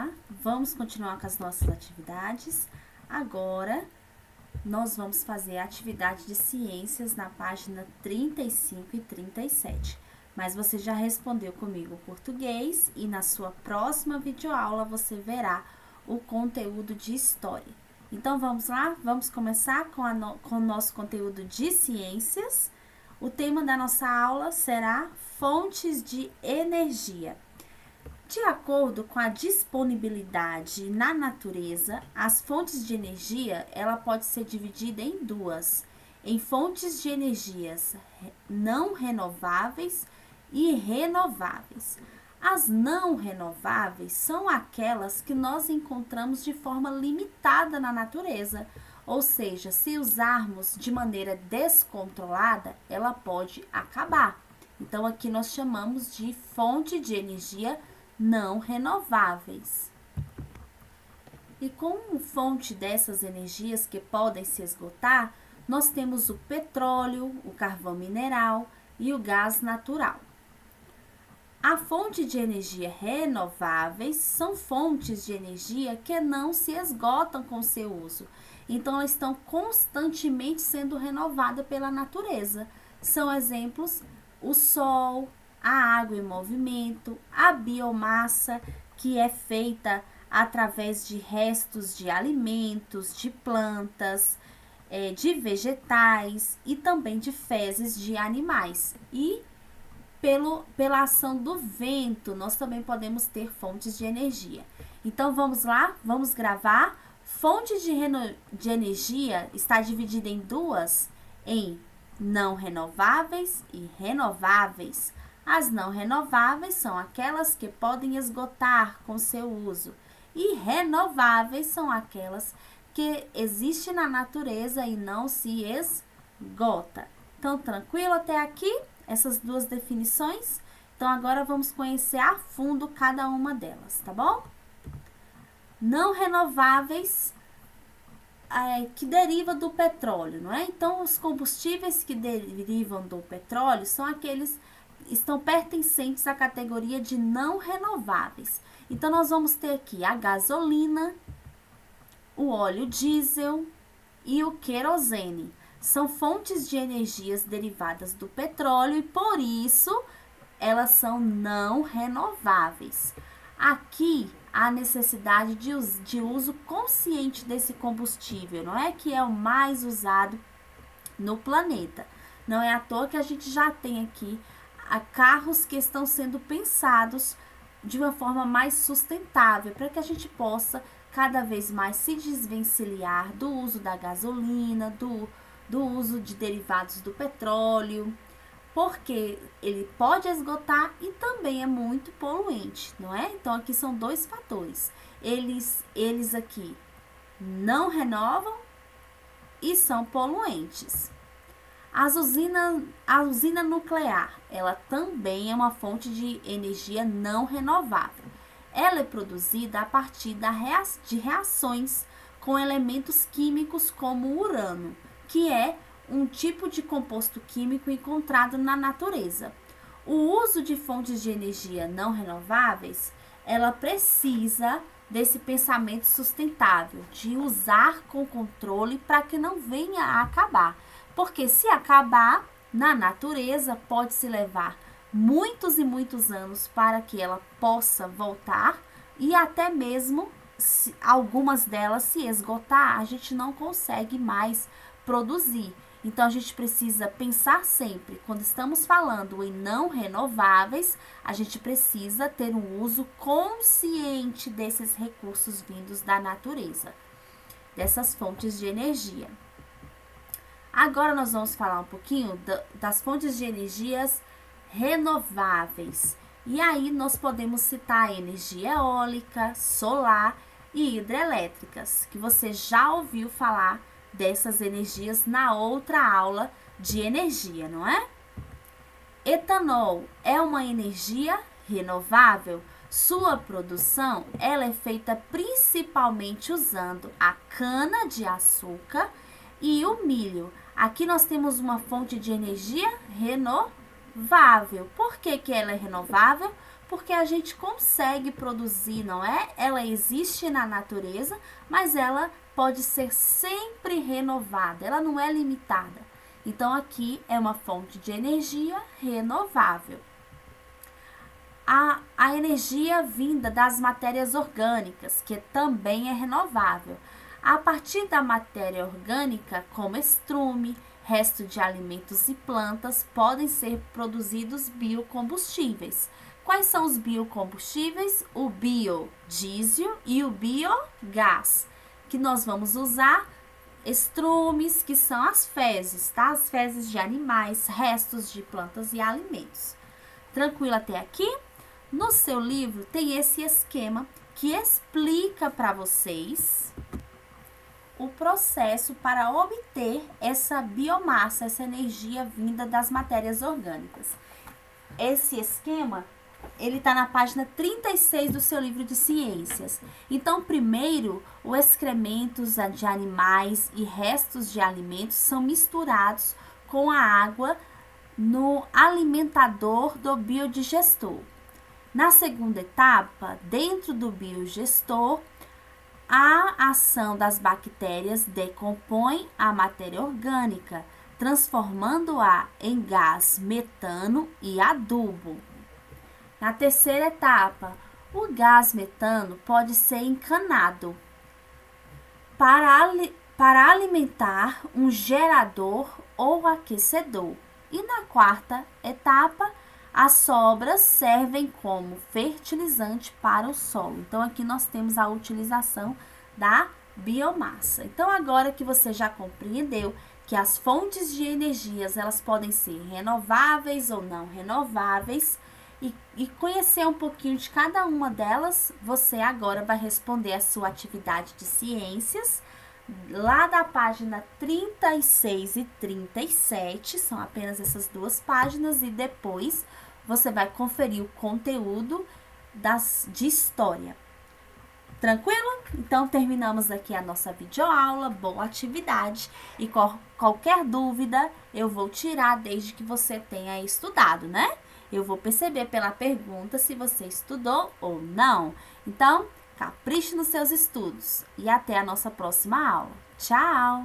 lá, vamos continuar com as nossas atividades. Agora, nós vamos fazer a atividade de ciências na página 35 e 37. Mas você já respondeu comigo o português e na sua próxima videoaula você verá o conteúdo de história. Então, vamos lá? Vamos começar com o nosso conteúdo de ciências. O tema da nossa aula será fontes de energia. De acordo com a disponibilidade na natureza, as fontes de energia, ela pode ser dividida em duas, em fontes de energias não renováveis e renováveis. As não renováveis são aquelas que nós encontramos de forma limitada na natureza, ou seja, se usarmos de maneira descontrolada, ela pode acabar. Então, aqui nós chamamos de fonte de energia não renováveis. E como fonte dessas energias que podem se esgotar, nós temos o petróleo, o carvão mineral e o gás natural. A fonte de energia renováveis são fontes de energia que não se esgotam com seu uso. Então, elas estão constantemente sendo renovadas pela natureza. São exemplos o sol, a água em movimento, a biomassa, que é feita através de restos de alimentos, de plantas, de vegetais e também de fezes de animais. E pela ação do vento, nós também podemos ter fontes de energia. Então, vamos lá? Vamos gravar. Fonte de energia está dividida em duas, em não renováveis e renováveis. As não renováveis são aquelas que podem esgotar com seu uso, e renováveis são aquelas que existem na natureza e não se esgota. Então, tranquilo até aqui? Essas duas definições? Então, agora vamos conhecer a fundo cada uma delas, tá bom? Não renováveis, que deriva do petróleo, não é? Então, os combustíveis que derivam do petróleo são aqueles que estão pertencentes à categoria de não renováveis. Então, nós vamos ter aqui a gasolina, o óleo diesel e o querosene. São fontes de energias derivadas do petróleo e, por isso, elas são não renováveis. Aqui, a necessidade de uso consciente desse combustível, não é? Que é o mais usado no planeta. Não é à toa que a gente já tem aqui carros que estão sendo pensados de uma forma mais sustentável, para que a gente possa cada vez mais se desvencilhar do uso da gasolina, do uso de derivados do petróleo, porque ele pode esgotar e também é muito poluente, não é? Então, aqui são dois fatores. Eles aqui não renovam e são poluentes. A usina nuclear, ela também é uma fonte de energia não renovável. Ela é produzida a partir de reações com elementos químicos como o urânio, que é um tipo de composto químico encontrado na natureza. O uso de fontes de energia não renováveis, ela precisa desse pensamento sustentável, de usar com controle para que não venha a acabar. Porque se acabar, na natureza pode-se levar muitos e muitos anos para que ela possa voltar e até mesmo algumas delas se esgotar, a gente não consegue mais produzir. Então, a gente precisa pensar sempre, quando estamos falando em não renováveis, a gente precisa ter um uso consciente desses recursos vindos da natureza, dessas fontes de energia. Agora, nós vamos falar um pouquinho das fontes de energias renováveis. E aí, nós podemos citar a energia eólica, solar e hidrelétricas, que você já ouviu falar dessas energias na outra aula de energia, não é? Etanol é uma energia renovável. Sua produção, ela é feita principalmente usando a cana-de-açúcar e o milho. Aqui nós temos uma fonte de energia renovável. Por que ela é renovável? porque a gente consegue produzir, não é? Ela existe na natureza, mas ela pode ser sempre renovada, ela não é limitada. Então, aqui é uma fonte de energia renovável. A energia vinda das matérias orgânicas, que também é renovável. A partir da matéria orgânica, como estrume, resto de alimentos e plantas, podem ser produzidos biocombustíveis. Quais são os biocombustíveis? O biodiesel e o biogás, que nós vamos usar estrumes, que são as fezes, tá? As fezes de animais, restos de plantas e alimentos. Tranquilo até aqui? No seu livro tem esse esquema que explica para vocês o processo para obter essa biomassa, essa energia vinda das matérias orgânicas. Esse esquema, ele está na página 36 do seu livro de ciências. Então, primeiro, os excrementos de animais e restos de alimentos são misturados com a água no alimentador do biodigestor. Na segunda etapa, dentro do biodigestor, a ação das bactérias decompõe a matéria orgânica, transformando-a em gás metano e adubo. Na terceira etapa, o gás metano pode ser encanado para alimentar um gerador ou aquecedor. E na quarta etapa, as sobras servem como fertilizante para o solo. Então, aqui nós temos a utilização da biomassa. Então, agora que você já compreendeu que as fontes de energias, elas podem ser renováveis ou não renováveis, e conhecer um pouquinho de cada uma delas, você agora vai responder a sua atividade de ciências, lá da página 36 e 37, são apenas essas duas páginas, e depois você vai conferir o conteúdo de história. Tranquilo? Então, terminamos aqui a nossa videoaula, boa atividade, e qualquer dúvida eu vou tirar desde que você tenha estudado, né? Eu vou perceber pela pergunta se você estudou ou não. Então, capriche nos seus estudos e até a nossa próxima aula. Tchau!